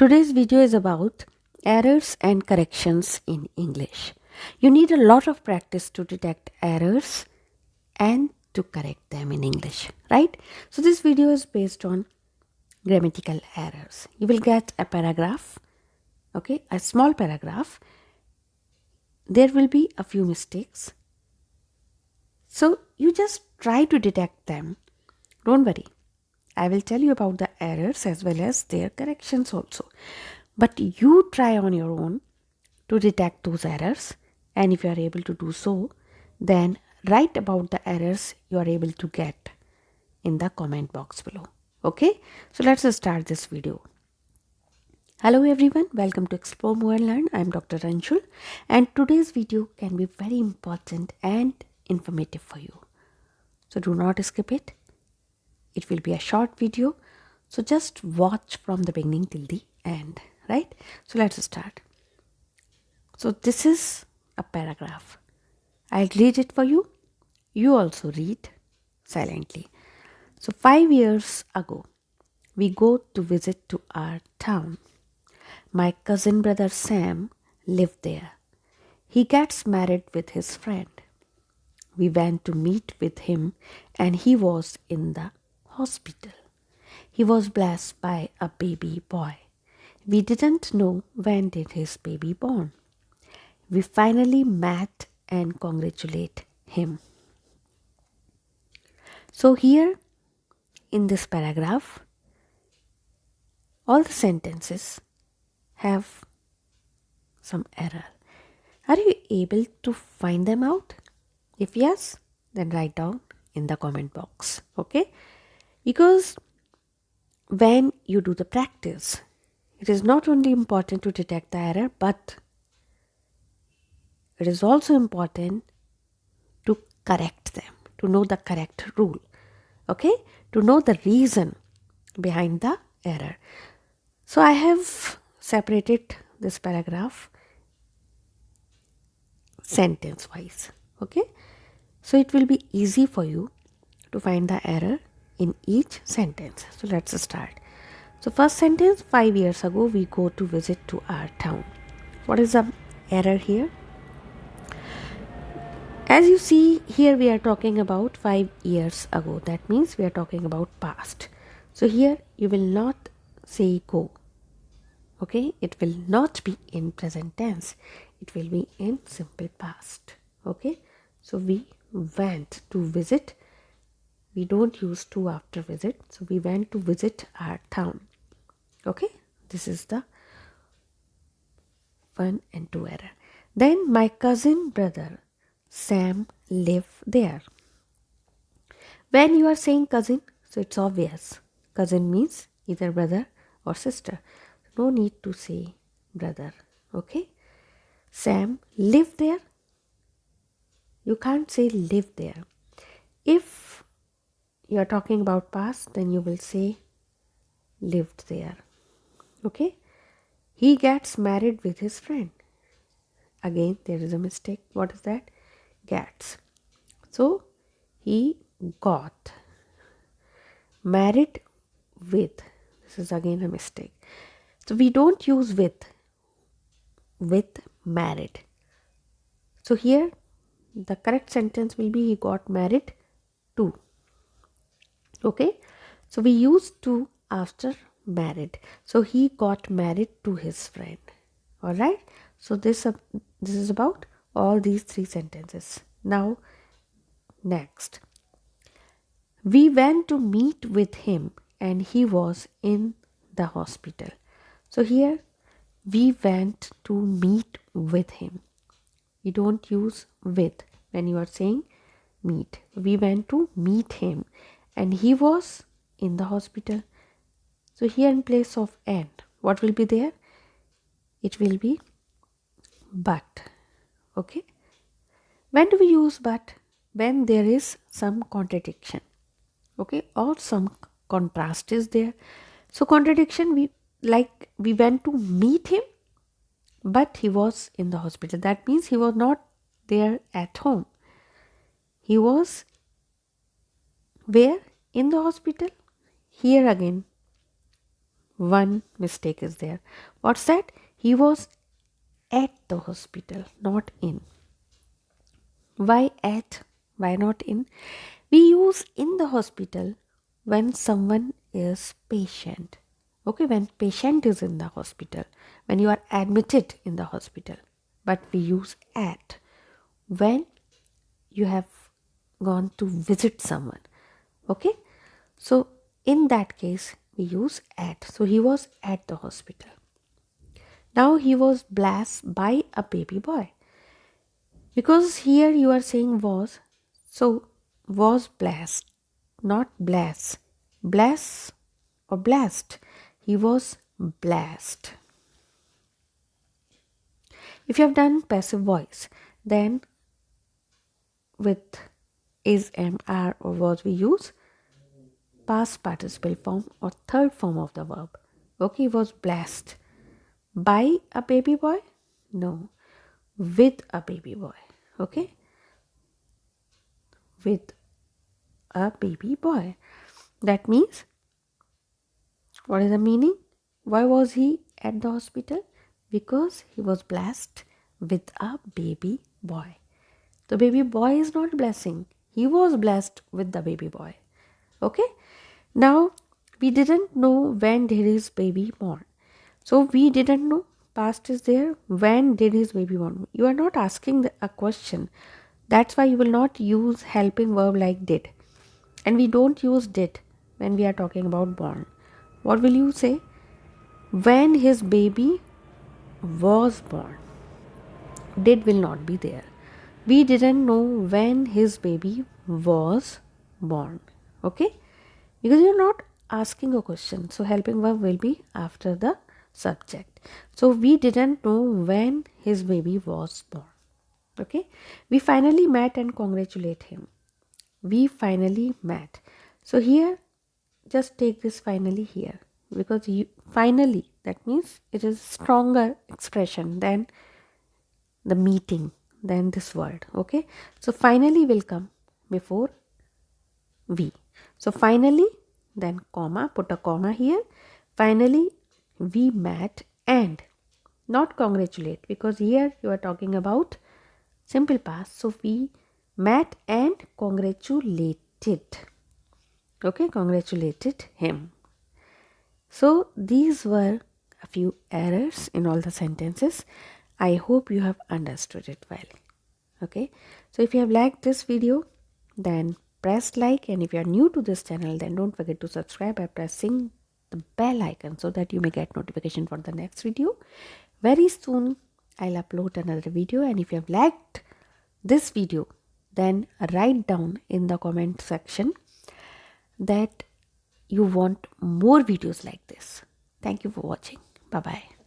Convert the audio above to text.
Today's video is about errors and corrections in English. You need a lot of practice to detect errors and to correct them in English, right? So this video is based on grammatical errors. You will get a paragraph, okay, a small paragraph. There will be a few mistakes. So you just try to detect them. Don't worry. I will tell you about the errors as well as their corrections also. But you try on your own to detect those errors, and if you are able to do so, then write about the errors you are able to get in the comment box below. Okay, so let's start this video. Hello everyone, welcome to Explore More and Learn. I am Dr. Anshul, and today's video can be very important and informative for you. So do not skip it. It will be a short video, so just watch from the beginning till the end, right? So let's start. So this is a paragraph. I'll read it for you. You also read silently. So 5 years ago, we go to visit to our town. My cousin brother Sam lived there. He gets married with his friend. We went to meet with him and he was in the hospital. He was blessed by a baby boy. We didn't know when did his baby born. We finally met and congratulate him. So here in this paragraph, all the sentences have some error. Are you able to find them out? If yes, then write down in the comment box. Okay? Because when you do the practice, it is not only important to detect the error, but it is also important to correct them, to know the correct rule. Okay? To know the reason behind the error. So I have separated this paragraph sentence wise. Okay? So it will be easy for you to find the error in each sentence. So let's start. So first sentence, 5 years ago we go to visit to our town. What is the error here? As you see here, we are talking about 5 years ago. That means we are talking about past. So here you will not say go. Okay, it will not be in present tense. It will be in simple past. Okay, so we went to visit. We don't use to after visit. So we went to visit our town. Okay, this is the 1 and 2 error. Then my cousin brother Sam live there. When you are saying cousin, so it's obvious. Cousin means either brother or sister. No need to say brother. Okay. Sam live there. You can't say live there. If you are talking about past, then you will say lived there. Okay. He gets married with his friend. Again, there is a mistake. What is that? Gets. So, he got married with. This is again a mistake. So, we don't use with married. So, here the correct sentence will be he got married to. Okay. So, we use to after married. So, he got married to his friend. Alright. So, this is about all these 3 sentences. Now, next. We went to meet with him and he was in the hospital. So here we went to meet with him. You don't use with when you are saying meet. We went to meet him and he was in the hospital. So here in place of and, what will be there? It will be but. Okay. When do we use but? When there is some contradiction. Okay, or some contrast is there. So contradiction, we went to meet him, but he was in the hospital. That means he was not there at home. He was where? In the hospital. Here again one mistake is there. What's that? He was at the hospital, not in. Why at? Why not in? We use in the hospital when someone is patient. Okay, when patient is in the hospital, when you are admitted in the hospital. But we use at when you have gone to visit someone. Okay, so in that case we use at. So he was at the hospital. Now he was blessed by a baby boy. Because here you are saying was, so was blessed, not bless. Bless or blessed. He was blessed. If you have done passive voice, then with is, am, are, or was we use past participle form or third form of the verb. Okay, he was blessed by a baby boy? No, with a baby boy. Okay, with a baby boy. That means, what is the meaning? Why was he at the hospital? Because he was blessed with a baby boy. The baby boy is not blessing. He was blessed with the baby boy. Okay. Now, we didn't know when did his baby born. So, we didn't know. Past is there. When did his baby born? You are not asking a question. That's why you will not use helping verb like did. And we don't use did when we are talking about born. What will you say? When his baby was born. Did will not be there. We didn't know when his baby was born. Okay? Because you're not asking a question. So helping verb will be after the subject. So we didn't know when his baby was born. Okay? We finally met and congratulate him. We finally met. So here, just take this finally here, because you finally, that means it is stronger expression than the meeting, than this word. Okay, so finally will come before we. So finally, then comma, put a comma here. Finally we met and, not congratulate, because here you are talking about simple past. So we met and congratulated. Okay, congratulated him. So these were a few errors in all the sentences. I hope you have understood it well. Okay, so if you have liked this video, then press like, and if you are new to this channel, then don't forget to subscribe by pressing the bell icon so that you may get notification for the next video. Very soon I'll upload another video, and if you have liked this video, then write down in the comment section that you want more videos like this. Thank you for watching. Bye bye.